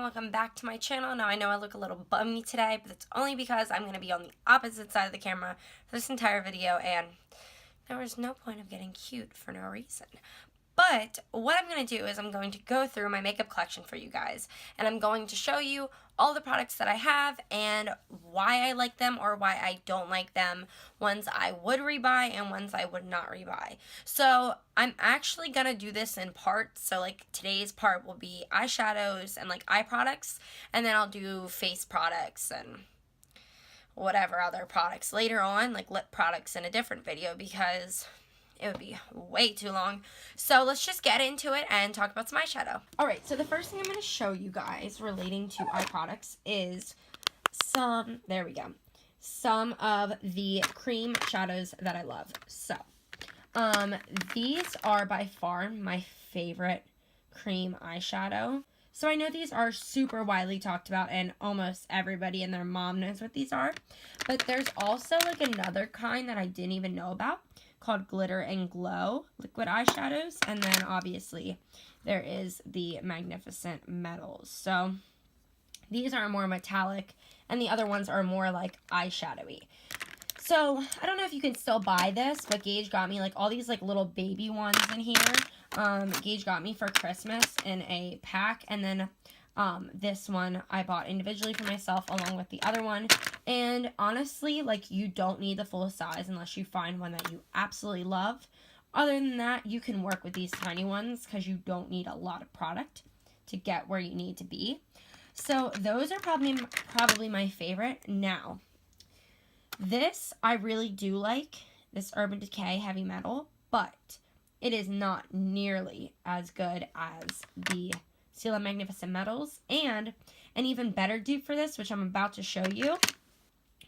welcome back to my channel. Now I know I look a little bummy today, but it's only because I'm going to be on the opposite side of the camera for this entire video, and there was no point of getting cute for no reason. But what I'm going to do is I'm going to go through my makeup collection for you guys, and I'm going to show you all the products that I have and why I like them or why I don't like them, ones I would rebuy and ones I would not rebuy. So I'm actually going to do this in parts. So like today's part will be eyeshadows and like eye products, and then I'll do face products and whatever other products later on, like lip products in a different video, because it would be way too long. So let's just get into it and talk about some eyeshadow. Alright, so the first thing I'm going to show you guys relating to eye products is some of the cream shadows that I love. So, these are by far my favorite cream eyeshadow. So I know these are super widely talked about and almost everybody and their mom knows what these are. But there's also like another kind that I didn't even know about, called Glitter and Glow liquid eyeshadows, and then obviously there is the Magnificent Metals. So these are more metallic and the other ones are more like eyeshadowy. So I don't know if you can still buy this, but Gage got me like all these like little baby ones in here. Gage got me for Christmas in a pack, and then this one I bought individually for myself along with the other one. And honestly, like, you don't need the full size unless you find one that you absolutely love. Other than that, you can work with these tiny ones because you don't need a lot of product to get where you need to be. So those are probably my favorite. Now, this I really do like, this Urban Decay Heavy Metal, but it is not nearly as good as the Stila Magnificent Metals. And an even better dupe for this, which I'm about to show you,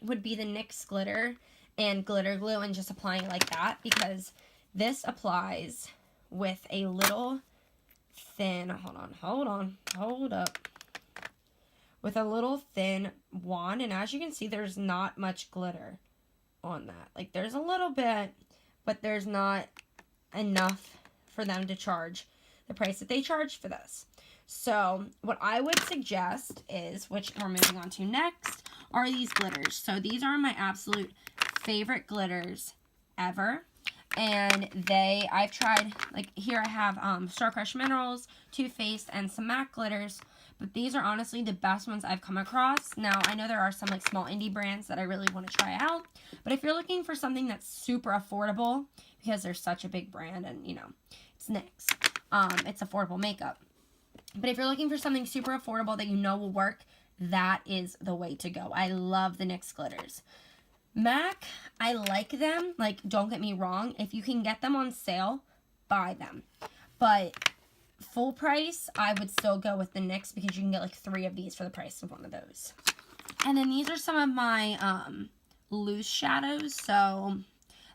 would be the NYX Glitter and Glitter Glue, and just applying it like that, because this applies with a little thin, hold up, with a little thin wand, and as you can see, there's not much glitter on that. Like, there's a little bit, but there's not enough for them to charge the price that they charge for this. So what I would suggest is, which we're moving on to next, are these glitters. So these are my absolute favorite glitters ever. And I've tried, like here I have Star Crush Minerals, Too Faced, and some MAC glitters. But these are honestly the best ones I've come across. Now, I know there are some like small indie brands that I really want to try out. But if you're looking for something that's super affordable, because they're such a big brand and, you know, it's NYX, it's affordable makeup. But if you're looking for something super affordable that you know will work, that is the way to go. I love the NYX glitters. MAC, I like them. Like, don't get me wrong. If you can get them on sale, buy them. But full price, I would still go with the NYX, because you can get like 3 of these for the price of one of those. And then these are some of my loose shadows. So,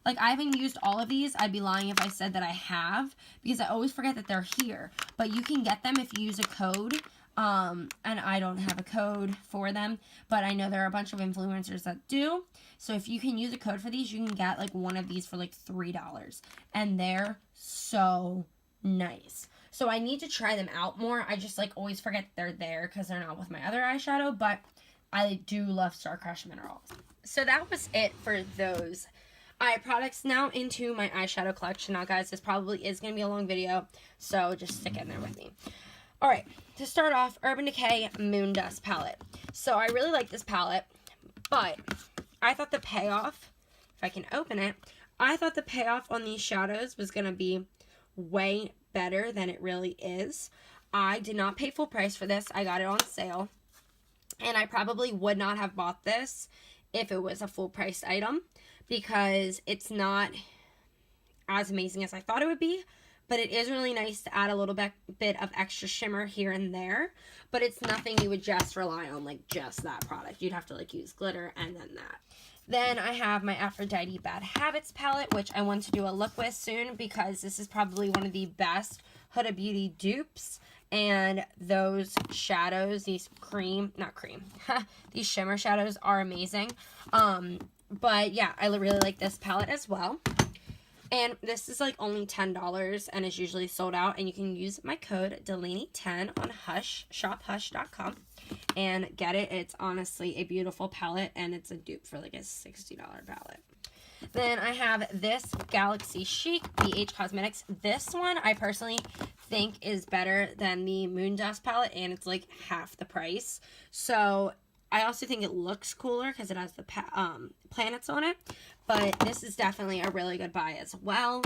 like, I haven't used all of these. I'd be lying if I said that I have, because I always forget that they're here. But you can get them if you use a code. And I don't have a code for them, but I know there are a bunch of influencers that do. So if you can use a code for these, you can get like one of these for like $3. And they're so nice. So I need to try them out more. I just like always forget that they're there because they're not with my other eyeshadow, but I do love Star Crush Minerals. So that was it for those eye products. Now into my eyeshadow collection. Now guys, this probably is going to be a long video, so just stick in there with me. Alright, to start off, Urban Decay Moon Dust Palette. So I really like this palette, but I thought the payoff, if I can open it, I thought the payoff on these shadows was going to be way better than it really is. I did not pay full price for this. I got it on sale, and I probably would not have bought this if it was a full price item, because it's not as amazing as I thought it would be. But it is really nice to add a little bit of extra shimmer here and there. But it's nothing you would just rely on, like, just that product. You'd have to, like, use glitter and then that. Then I have my Aphrodite Bad Habits palette, which I want to do a look with soon, because this is probably one of the best Huda Beauty dupes. And those shadows, these these shimmer shadows are amazing. But yeah, I really like this palette as well. And this is like only $10 and is usually sold out. And you can use my code Delaney10 on shophush.com and get it. It's honestly a beautiful palette, and it's a dupe for like a $60 palette. Then I have this Galaxy Chic BH Cosmetics. This one I personally think is better than the Moon Dust palette, and it's like half the price. So I also think it looks cooler because it has the planets on it. But this is definitely a really good buy as well.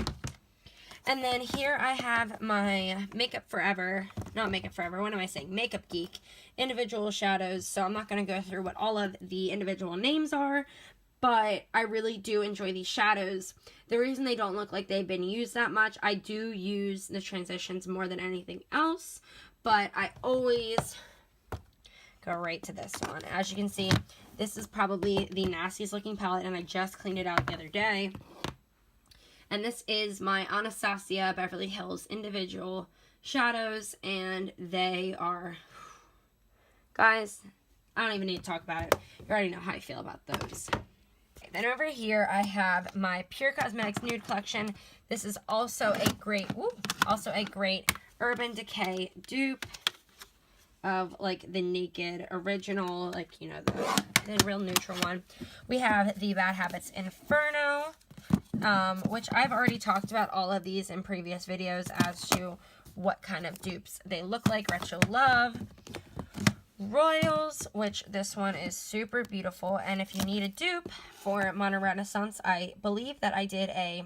And then here I have my Makeup Forever, not Makeup Forever, what am I saying? Makeup Geek individual shadows. So I'm not going to go through what all of the individual names are, but I really do enjoy these shadows. The reason they don't look like they've been used that much, I do use the transitions more than anything else, but I always go right to this one. As you can see, this is probably the nastiest looking palette, and I just cleaned it out the other day. And this is my Anastasia Beverly Hills individual shadows, and they are, guys, I don't even need to talk about it. You already know how I feel about those. Okay, then over here I have my Pure Cosmetics Nude Collection. This is also a great, Urban Decay dupe of like the Naked original, like, you know, the real neutral one. We have the Bad Habits Inferno, which I've already talked about all of these in previous videos as to what kind of dupes they look like. Retro Love, Royals, which this one is super beautiful. And if you need a dupe for Modern Renaissance, I believe that I did a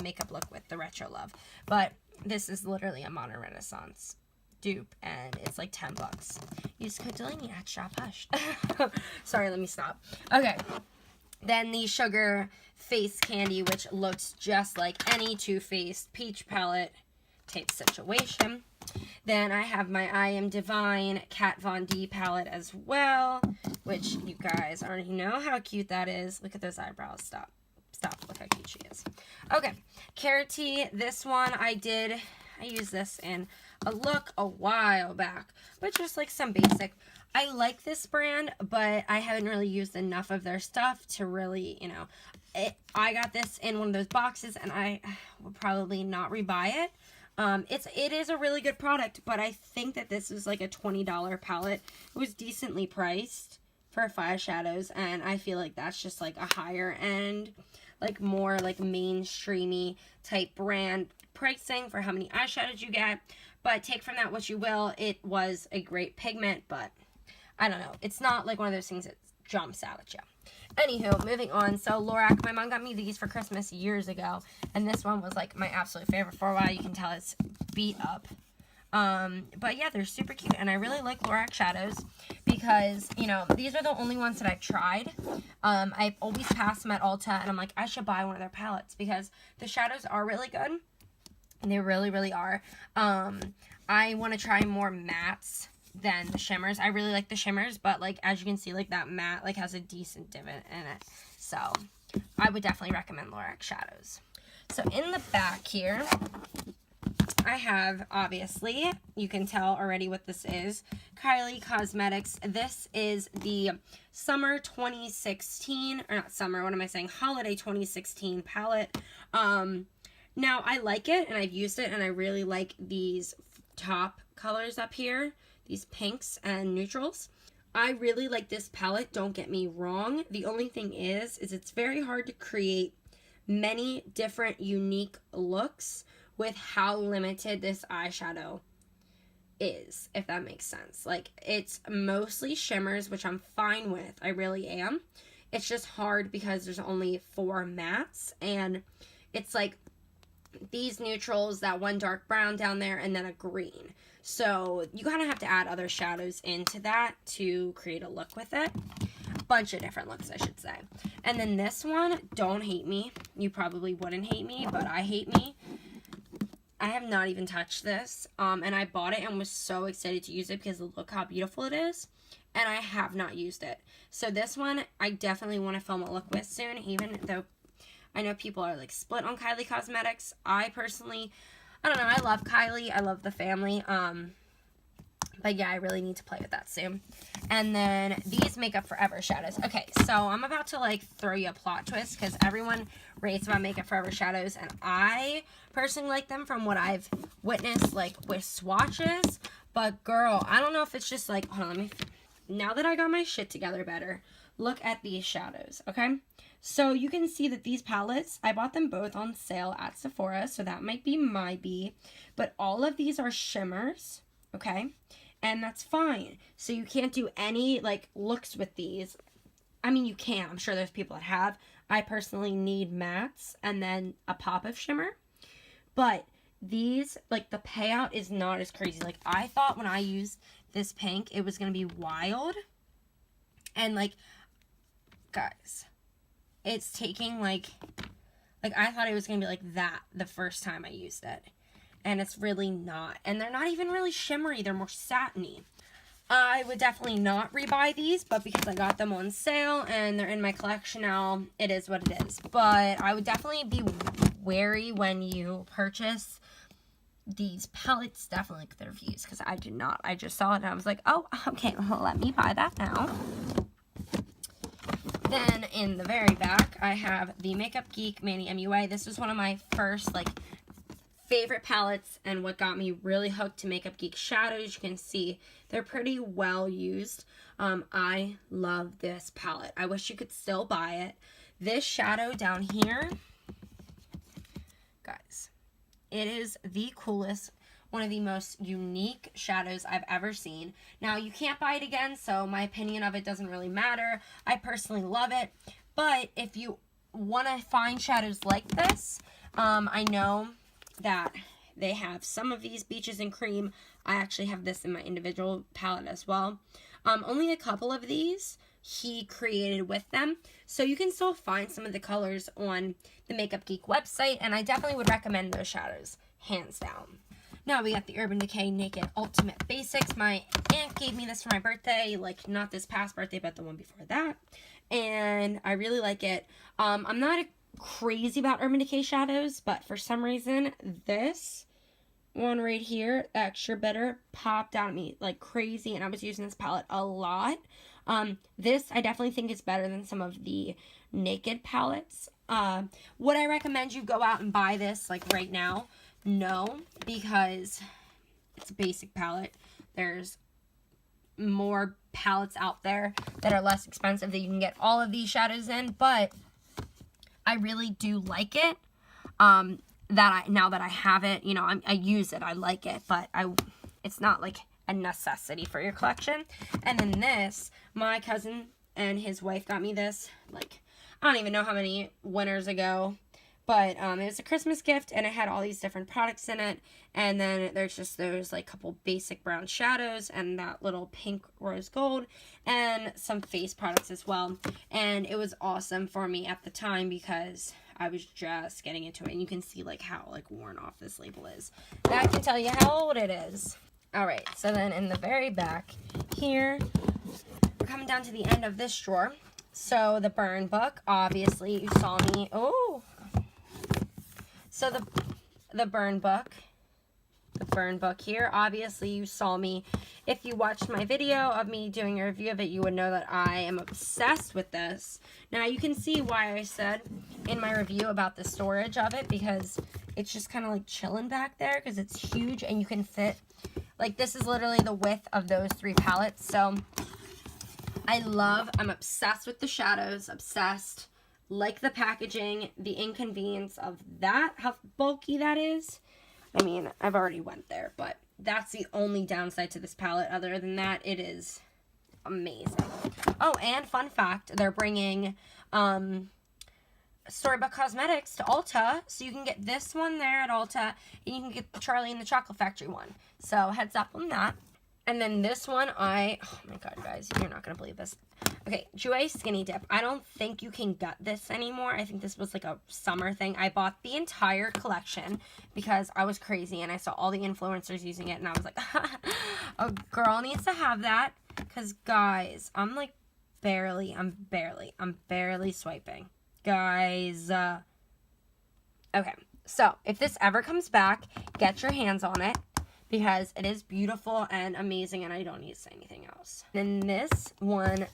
makeup look with the Retro Love, but this is literally a Modern Renaissance dupe, and it's like $10. Use code Delaney at shophush. Sorry, let me stop. Okay, then the Sugar Face Candy, which looks just like any Too Faced peach palette type situation. Then I have my I Am Divine Kat Von D palette as well, which you guys already know how cute that is. Look at those eyebrows. Stop, look how cute she is. Okay, Carity, this one I used this in a look a while back, but just like some basic. I like this brand, but I haven't really used enough of their stuff to really, you know, I got this in one of those boxes, and I will probably not rebuy it. It is a really good product, but I think that this is like a $20 palette. It was decently priced for 5 shadows, and I feel like that's just like a higher end, like more like mainstreamy type brand pricing for how many eyeshadows you get. But take from that what you will. It was a great pigment, but I don't know. It's not like one of those things that jumps out at you. Anywho, moving on. So Lorac, my mom got me these for Christmas years ago, and this one was like my absolute favorite for a while. You can tell it's beat up. But yeah, they're super cute, and I really like Lorac shadows because, you know, these are the only ones that I've tried. I've always passed them at Ulta, and I'm like, I should buy one of their palettes because the shadows are really good. They really, really are. I want to try more mattes than the shimmers. I really like the shimmers, but like as you can see, like that matte like has a decent divot in it. So I would definitely recommend Lorac shadows. So in the back here, I have, obviously, you can tell already what this is, Kylie Cosmetics. This is the summer 2016, or not summer, what am I saying? Holiday 2016 palette. Now, I like it, and I've used it, and I really like these top colors up here, these pinks and neutrals. I really like this palette, don't get me wrong. The only thing is it's very hard to create many different unique looks with how limited this eyeshadow is, if that makes sense. Like, it's mostly shimmers, which I'm fine with. I really am. It's just hard because there's only 4 mattes, and it's like these neutrals, that one dark brown down there, and then a green. So you kind of have to add other shadows into that to create a look with it. Bunch of different looks, I should say. And then this one, don't hate me. You probably wouldn't hate me, but I hate me. I have not even touched this, and I bought it and was so excited to use it because look how beautiful it is, and I have not used it. So this one, I definitely want to film a look with soon, even though I know people are like split on Kylie Cosmetics. I personally, I don't know, I love Kylie, I love the family, but But yeah, I really need to play with that soon. And then these Makeup Forever shadows. Okay, so I'm about to like throw you a plot twist because everyone raves about Makeup Forever shadows, and I personally like them from what I've witnessed like with swatches. But girl, I don't know if it's just like, hold on, now that I got my shit together better, look at these shadows, okay? So you can see that these palettes, I bought them both on sale at Sephora, so that might be my B. But all of these are shimmers, okay? And that's fine. So you can't do any, like, looks with these. I mean, you can. I'm sure there's people that have. I personally need mattes and then a pop of shimmer. But these, like, the payout is not as crazy. Like, I thought when I used this pink, it was going to be wild. And, like, guys, it's taking, like, I thought it was going to be like that the first time I used it. And it's really not. And they're not even really shimmery. They're more satiny. I would definitely not rebuy these, but because I got them on sale and they're in my collection now, it is what it is. But I would definitely be wary when you purchase these palettes. Definitely look at the reviews, because I did not. I just saw it and I was like, oh, okay, well, let me buy that now. Then in the very back, I have the Makeup Geek Manny MUA. This was one of my first, like, favorite palettes and what got me really hooked to Makeup Geek shadows. You can see they're pretty well used. I love this palette. I wish you could still buy it. This shadow down here, guys, it is the coolest, one of the most unique shadows I've ever seen. Now, you can't buy it again, so my opinion of it doesn't really matter. I personally love it, but if you want to find shadows like this, I know that they have some of these Beaches and Cream. I actually have this in my individual palette as well. Only a couple of these he created with them, so you can still find some of the colors on the Makeup Geek website, and I definitely would recommend those shadows, hands down. Now we got the Urban Decay Naked Ultimate Basics. My aunt gave me this for my birthday, like not this past birthday, but the one before that, and I really like it. I'm not crazy about Urban Decay shadows, but for some reason this one right here, Extra Bitter, popped out at me like crazy, and I was using this palette a lot. This I definitely think is better than some of the Naked palettes. Would I recommend you go out and buy this like right now? No, because it's a basic palette. There's more palettes out there that are less expensive that you can get all of these shadows in, but I really do like it. Now that I have it, you know, I use it, I like it, but it's not like a necessity for your collection. And then this, my cousin and his wife got me this, like, I don't even know how many winters ago, but it was a Christmas gift, and it had all these different products in it. And then there's just those like couple basic brown shadows and that little pink rose gold and some face products as well. And it was awesome for me at the time because I was just getting into it. And you can see like how like worn off this label is. That can tell you how old it is. All right, so then in the very back here, we're coming down to the end of this drawer. So the burn book, obviously you saw me. Oh, so the burn book here, obviously you saw me. If you watched my video of me doing a review of it, you would know that I am obsessed with this. Now you can see why I said in my review about the storage of it, because it's just kind of like chilling back there because it's huge and you can fit, like, this is literally the width of those 3 palettes. So I'm obsessed with the shadows, obsessed. Like the packaging, the inconvenience of that, how bulky that is. I mean, I've already went there, but that's the only downside to this palette. Other than that, it is amazing. Oh, and fun fact, they're bringing Storybook Cosmetics to Ulta, so you can get this one there at Ulta, and you can get the Charlie and the Chocolate Factory one. So heads up on that. And then this one, oh my god, guys, you're not going to believe this. Okay, Jouer Skinny Dip. I don't think you can get this anymore. I think this was like a summer thing. I bought the entire collection because I was crazy and I saw all the influencers using it and I was like, a girl needs to have that. Because, guys, I'm barely swiping. Guys, okay. So, if this ever comes back, get your hands on it. because it is beautiful and amazing, and I don't need to say anything else. And this one,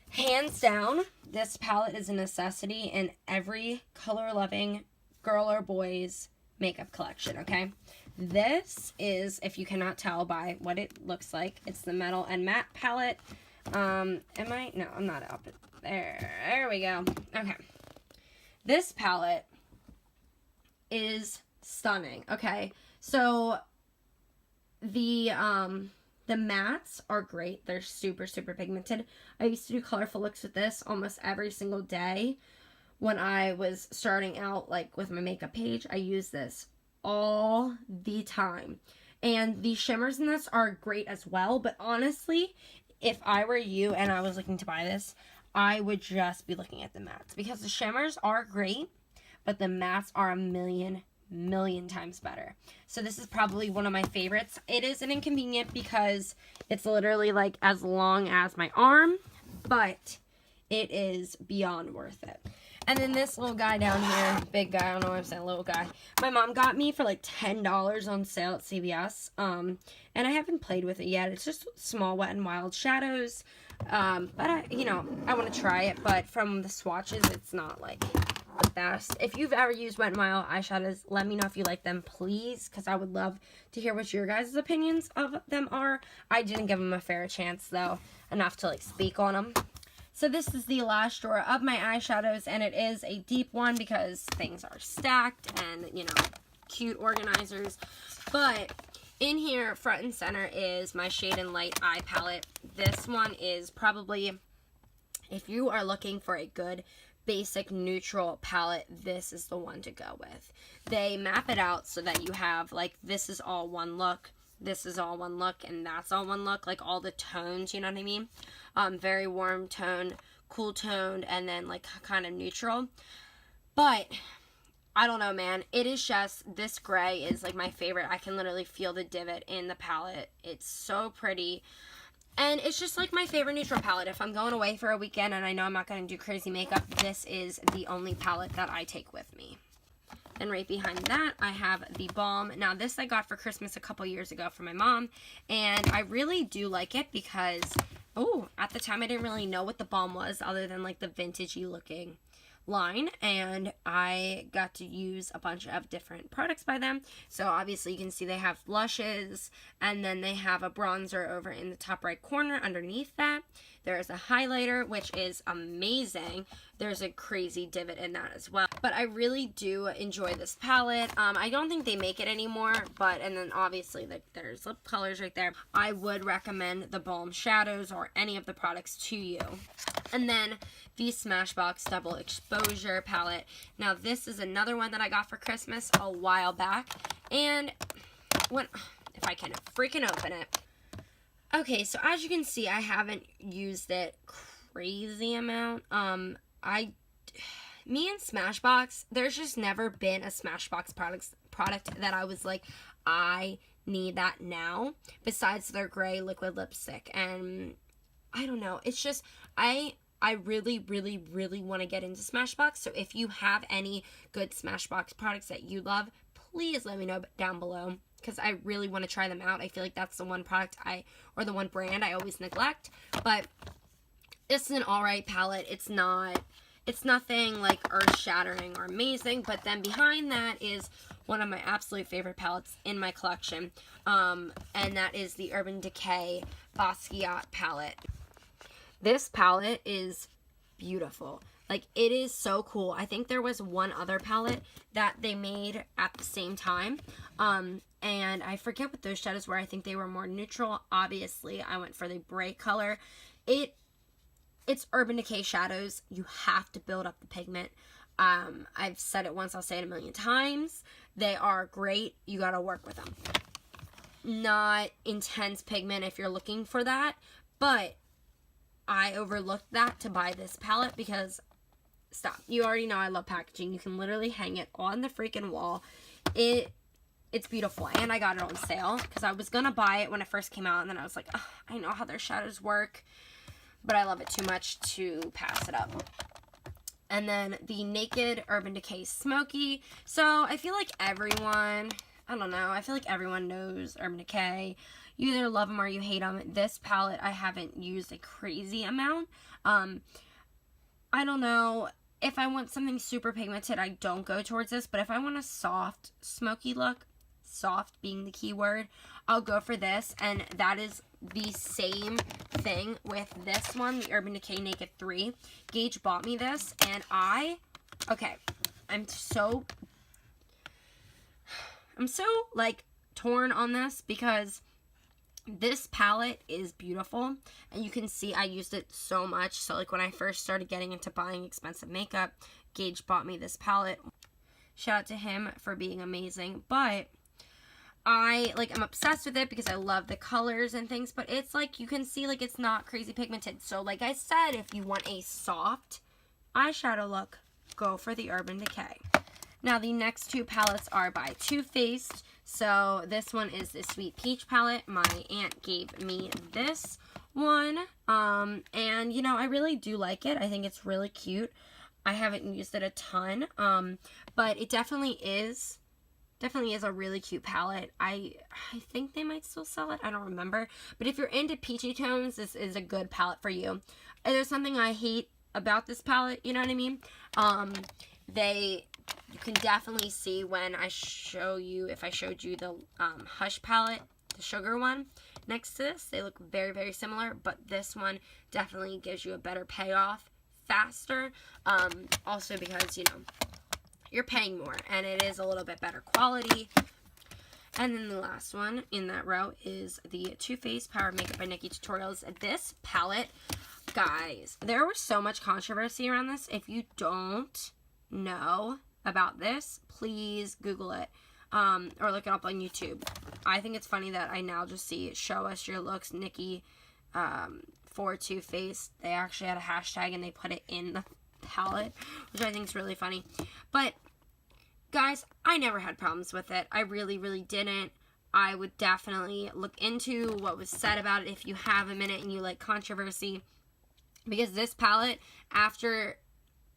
hands down, this palette is a necessity in every color-loving girl or boy's makeup collection, okay? This is, if you cannot tell by what it looks like, it's the Metal and Matte palette. No, I'm not up there. There we go. Okay. This palette is stunning, okay? So the mattes are great. They're super, super pigmented. I used to do colorful looks with this almost every single day when I was starting out, like, with my makeup page. I use this all the time. And the shimmers in this are great as well, but honestly, if I were you and I was looking to buy this, I would just be looking at the mattes, because the shimmers are great, but the mattes are a million times better. So this is probably one of my favorites. It is an inconvenient because it's literally like as long as my arm, but it is beyond worth it. And then this little guy down here, big guy, I don't know why I'm saying little guy, my mom got me for like $10 on sale at CVS, and I haven't played with it yet. It's just small Wet n Wild shadows, but I want to try it, but from the swatches, it's not like the best. If you've ever used Wet n Wild eyeshadows, let me know if you like them, please, because I would love to hear what your guys' opinions of them are. I didn't give them a fair chance, though, enough to like speak on them. So this is the last drawer of my eyeshadows, and it is a deep one because things are stacked and, cute organizers. But in here, front and center, is my Shade and Light eye palette. This one is probably, if you are looking for a good basic neutral palette, this is the one to go with. They map it out so that you have, like, this is all one look, this is all one look, and that's all one look, like all the tones, you know what I mean? Very warm tone, cool toned, and then like kind of neutral. But I don't know, man, it is just, this gray is like my favorite. I can literally feel the divot in the palette. It's so pretty, and it's just like my favorite neutral palette. If I'm going away for a weekend and I know I'm not going to do crazy makeup, this is the only palette that I take with me. And right behind that, I have the Balm. Now, this I got for Christmas a couple years ago from my mom, and I really do like it because, at the time I didn't really know what the Balm was other than like the vintagey looking line, and I got to use a bunch of different products by them. So obviously you can see they have blushes, and then they have a bronzer over in the top right corner underneath that. There is a highlighter, which is amazing. There's a crazy divot in that as well. But I really do enjoy this palette. I don't think they make it anymore, and then obviously there's lip colors right there. I would recommend the Balm Shadows or any of the products to you. And then the Smashbox Double Exposure palette. Now this is another one that I got for Christmas a while back, and if I can freaking open it. Okay, so as you can see, I haven't used it crazy amount. Me and Smashbox, there's just never been a Smashbox product that I was like, I need that now, besides their gray liquid lipstick. And I don't know, it's just, I really want to get into Smashbox. So if you have any good Smashbox products that you love, please let me know down below, because I really want to try them out. I feel like that's the one product or the one brand I always neglect. But this is an alright palette. It's nothing like earth-shattering or amazing. But then behind that is one of my absolute favorite palettes in my collection. And that is the Urban Decay Basquiat palette. This palette is beautiful. Like, it is so cool. I think there was one other palette that they made at the same time. And I forget what those shadows were. I think they were more neutral. Obviously, I went for the bright color. It's Urban Decay shadows. You have to build up the pigment. I've said it once, I'll say it a million times. They are great. You gotta work with them. Not intense pigment if you're looking for that, but I overlooked that to buy this palette because, stop. You already know I love packaging. You can literally hang it on the freaking wall. It's beautiful, and I got it on sale because I was gonna buy it when it first came out, and then I was like, I know how their shadows work, but I love it too much to pass it up. And then the Naked Urban Decay Smoky. So I feel like everyone, I don't know. I feel like everyone knows Urban Decay. You either love them or you hate them. This palette I haven't used a crazy amount. I don't know. If I want something super pigmented, I don't go towards this. But if I want a soft, smoky look, soft being the key word, I'll go for this. And that is the same thing with this one, the Urban Decay Naked 3. Gage bought me this, and I'm so like torn on this because this palette is beautiful, and you can see I used it so much. So like when I first started getting into buying expensive makeup, Gage bought me this palette. Shout out to him for being amazing. But I'm obsessed with it because I love the colors and things, but it's like you can see like it's not crazy pigmented. So like I said, if you want a soft eyeshadow look, go for the Urban Decay. Now the next two palettes are by Too Faced. So this one is the Sweet Peach palette. My aunt gave me this one. And you know, I really do like it. I think it's really cute. I haven't used it a ton. But it definitely is a really cute palette. I think they might still sell it. I don't remember. But if you're into peachy tones, this is a good palette for you. And there's something I hate about this palette, you know what I mean? You can definitely see when I show you, if I showed you the Hush palette, the sugar one, next to this, they look very, very similar, but this one definitely gives you a better payoff faster. Also because, you know, you're paying more, and it is a little bit better quality. And then the last one in that row is the Too Faced Power Makeup by Nikki Tutorials. This palette, guys, there was so much controversy around this. If you don't know about this, please Google it or look it up on YouTube. I think it's funny that I now just see show us your looks Nikki for Too Faced. They actually had a hashtag and they put it in the palette, which I think is really funny. But guys, I never had problems with it. I really, really didn't. I would definitely look into what was said about it if you have a minute and you like controversy, because this palette, after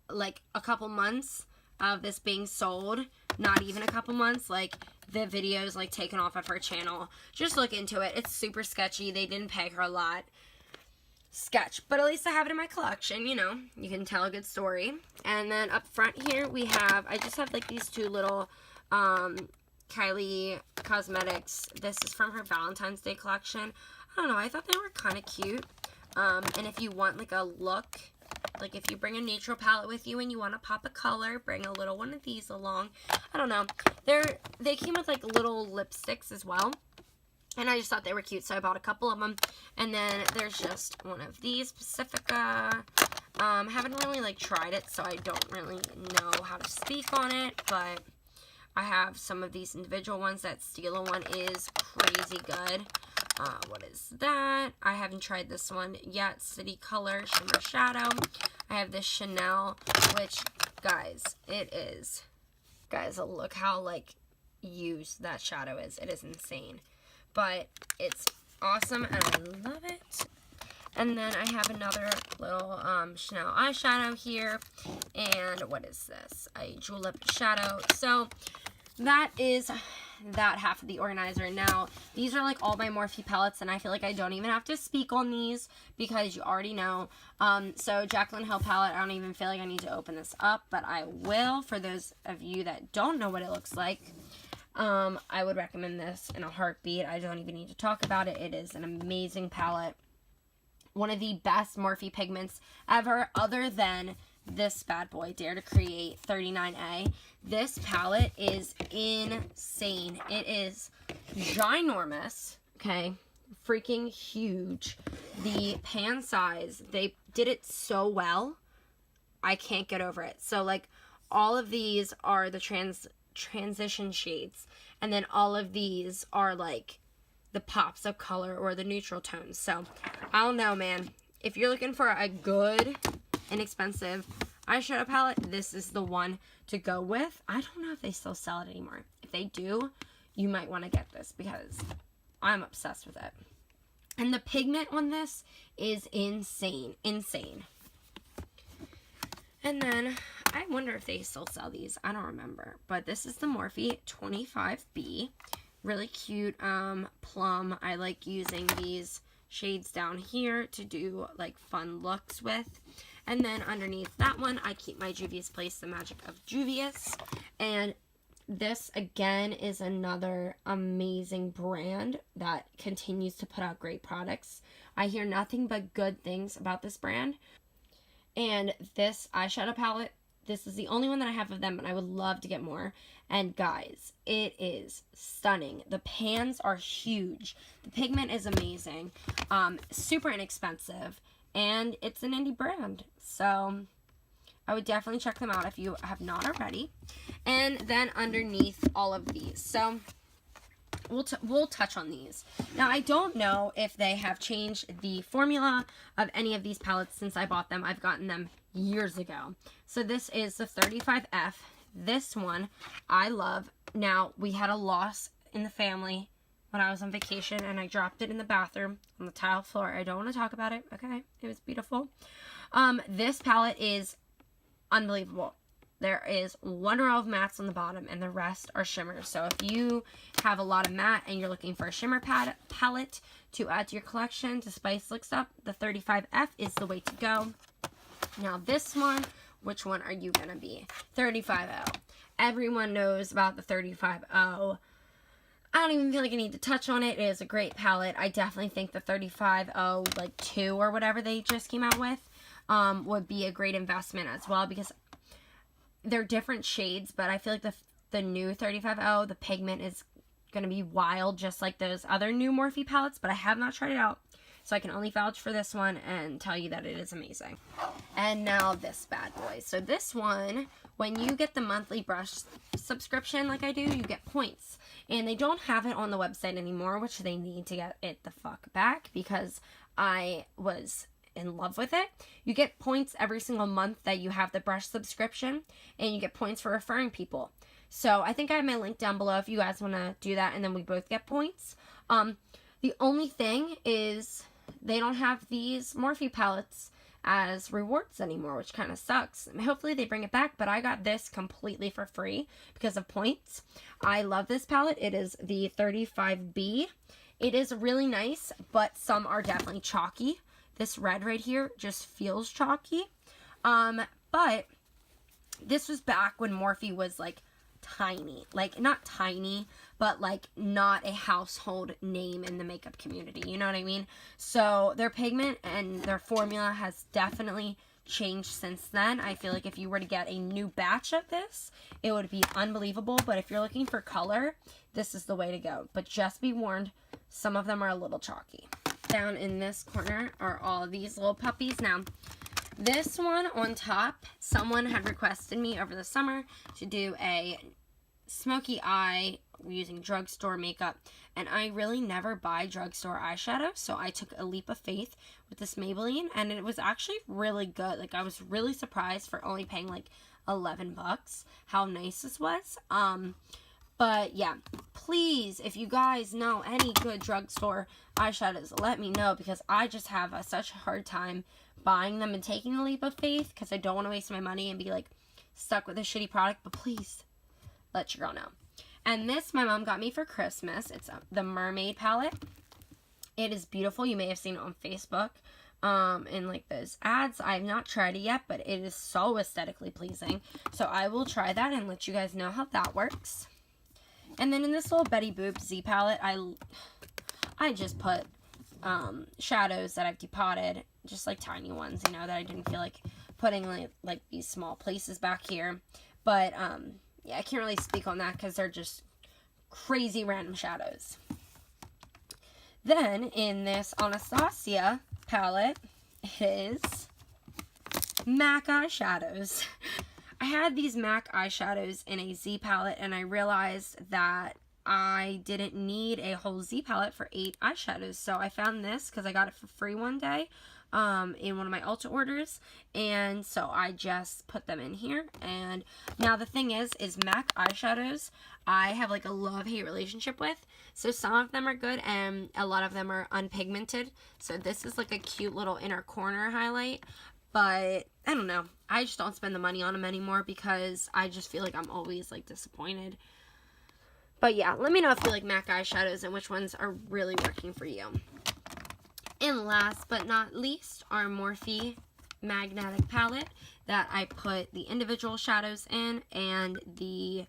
like a couple months of this being sold, not even a couple months, like the videos like taken off of her channel. Just look into it. It's super sketchy. They didn't pay her a lot. Sketch, but at least I have it in my collection, you know, you can tell a good story. And then up front here we have, I just have like these two little Kylie Cosmetics. This is from her Valentine's Day collection. I don't know, I thought they were kind of cute. And if you want like a look, like if you bring a neutral palette with you and you want to pop a color, bring a little one of these along. I don't know, they came with like little lipsticks as well. And I just thought they were cute, so I bought a couple of them. And then there's just one of these, Pacifica. Haven't really, like, tried it, so I don't really know how to speak on it. But I have some of these individual ones. That Stila one is crazy good. What is that? I haven't tried this one yet. City Color Shimmer Shadow. I have this Chanel, which, guys, it is. Guys, look how, like, used that shadow is. It is insane. But it's awesome, and I love it. And then I have another little Chanel eyeshadow here. And what is this? A Julep shadow. So that is that half of the organizer. Now, these are like all my Morphe palettes, and I feel like I don't even have to speak on these because you already know. So Jaclyn Hill palette, I don't even feel like I need to open this up, but I will for those of you that don't know what it looks like. I would recommend this in a heartbeat. I don't even need to talk about it. It is an amazing palette. One of the best Morphe pigments ever, other than this bad boy, Dare to Create 39A. This palette is insane. It is ginormous, okay? Freaking huge. The pan size, they did it so well. I can't get over it. So, like, all of these are the transition shades, and then all of these are like the pops of color or the neutral tones. So I don't know, man, if you're looking for a good inexpensive eyeshadow palette, this is the one to go with. I don't know if they still sell it anymore. If they do, you might want to get this because I'm obsessed with it. And the pigment on this is insane. And then I wonder if they still sell these. I don't remember. But this is the Morphe 25B. Really cute plum. I like using these shades down here to do like fun looks with. And then underneath that one, I keep my Juvia's Place, The Magic of Juvia's. And this, again, is another amazing brand that continues to put out great products. I hear nothing but good things about this brand. And this eyeshadow palette, this is the only one that I have of them, but I would love to get more. And guys, it is stunning. The pans are huge. The pigment is amazing. Super inexpensive. And it's an indie brand. So I would definitely check them out if you have not already. And then underneath all of these. So we'll touch on these. Now, I don't know if they have changed the formula of any of these palettes since I bought them. I've gotten them years ago. So this is the 35F. This one I love. Now, we had a loss in the family when I was on vacation, and I dropped it in the bathroom on the tile floor. I don't want to talk about it, okay? It was beautiful. This palette is unbelievable. There is one row of mattes on the bottom, and the rest are shimmers. So if you have a lot of matte and you're looking for a shimmer palette to add to your collection to spice looks up, the 35F is the way to go. Now this one, which one are you going to be? 35O. Everyone knows about the 35O. I don't even feel like I need to touch on it. It is a great palette. I definitely think the 35O, like 2 or whatever they just came out with, would be a great investment as well, because they're different shades, but I feel like the new 35O, the pigment is going to be wild, just like those other new Morphe palettes, but I have not tried it out, so I can only vouch for this one and tell you that it is amazing. And now this bad boy. So this one, when you get the monthly brush subscription like I do, you get points. And they don't have it on the website anymore, which they need to get it the fuck back, because I was in love with it. You get points every single month that you have the brush subscription, and you get points for referring people. So I think I have my link down below if you guys want to do that, and then we both get points. The only thing is they don't have these Morphe palettes as rewards anymore, which kind of sucks. Hopefully they bring it back, but I got this completely for free because of points. I love this palette. It is the 35B. It is really nice, but some are definitely chalky. This red right here just feels chalky. But this was back when Morphe was like tiny. Like, not tiny, but like not a household name in the makeup community. You know what I mean? So their pigment and their formula has definitely changed since then. I feel like if you were to get a new batch of this, it would be unbelievable. But if you're looking for color, this is the way to go. But just be warned, some of them are a little chalky. Down in this corner are all of these little puppies. Now, this one on top, someone had requested me over the summer to do a smoky eye using drugstore makeup, and I really never buy drugstore eyeshadow, so I took a leap of faith with this Maybelline, and it was actually really good. Like, I was really surprised for only paying like 11 bucks how nice this was. But yeah, please, if you guys know any good drugstore eyeshadows, let me know, because I just have such a hard time buying them and taking a leap of faith, because I don't want to waste my money and be like stuck with a shitty product. But please, let your girl know. And this my mom got me for Christmas. It's the Mermaid palette. It is beautiful. You may have seen it on Facebook in like those ads. I have not tried it yet, but it is so aesthetically pleasing. So I will try that and let you guys know how that works. And then in this little Betty Boop Z palette, I just put shadows that I've depotted, just like tiny ones, you know, that I didn't feel like putting like these small places back here. But yeah, I can't really speak on that because they're just crazy random shadows. Then in this Anastasia palette, it is MAC eyeshadows. I had these MAC eyeshadows in a Z palette, and I realized that I didn't need a whole Z palette for 8 eyeshadows. So I found this because I got it for free one day in one of my Ulta orders, and so I just put them in here. And now the thing is MAC eyeshadows I have like a love-hate relationship with. So some of them are good and a lot of them are unpigmented. So this is like a cute little inner corner highlight. But I don't know. I just don't spend the money on them anymore because I just feel like I'm always like disappointed. But yeah, let me know if you like MAC eyeshadows and which ones are really working for you. And last but not least, our Morphe magnetic palette that I put the individual shadows in, and the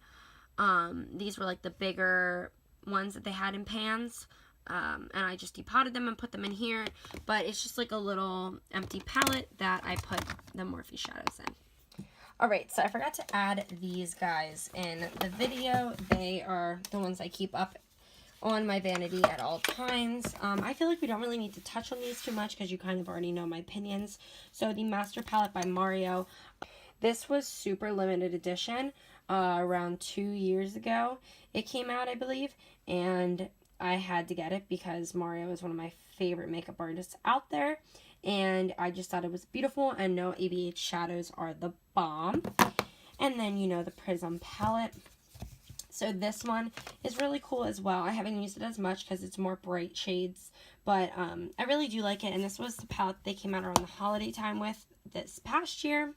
these were like the bigger ones that they had in pans. And I just depotted them and put them in here, but it's just like a little empty palette that I put the Morphe shadows in. Alright, so I forgot to add these guys in the video. They are the ones I keep up on my vanity at all times. I feel like we don't really need to touch on these too much because you kind of already know my opinions. So the Master Palette by Mario. This was super limited edition around 2 years ago. It came out, I believe, and I had to get it because Mario is one of my favorite makeup artists out there. And I just thought it was beautiful, and no, ABH shadows are the bomb. And then, you know, the Prism palette. So this one is really cool as well. I haven't used it as much because it's more bright shades, but I really do like it. And this was the palette they came out around the holiday time with this past year.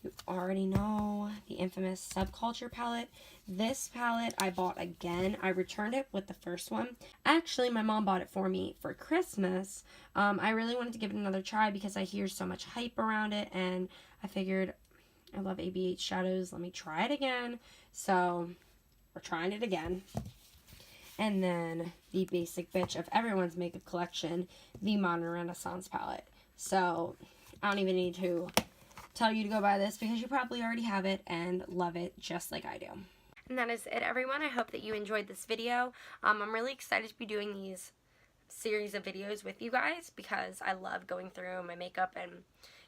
You already know the infamous Subculture palette. This palette I bought again. I returned it with the first one. Actually, my mom bought it for me for Christmas. I really wanted to give it another try because I hear so much hype around it, and I figured I love ABH shadows. Let me try it again. So we're trying it again. And then the basic bitch of everyone's makeup collection, the Modern Renaissance palette. So I don't even need to tell you to go buy this because you probably already have it and love it just like I do. And that is it, everyone. I hope that you enjoyed this video. I'm really excited to be doing these series of videos with you guys because I love going through my makeup and,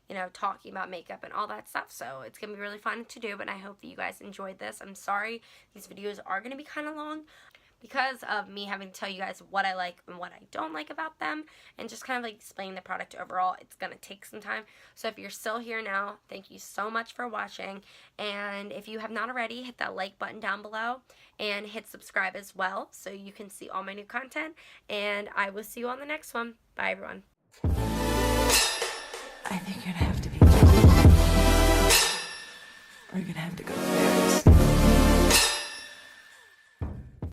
you know, talking about makeup and all that stuff. So it's going to be really fun to do, but I hope that you guys enjoyed this. I'm sorry these videos are going to be kind of long because of me having to tell you guys what I like and what I don't like about them, and just kind of like explain the product overall. It's going to take some time. So if you're still here now, thank you so much for watching. And if you have not already, hit that like button down below and hit subscribe as well so you can see all my new content. And I will see you on the next one. Bye, everyone. I think you're gonna have to be, or you're gonna have to go.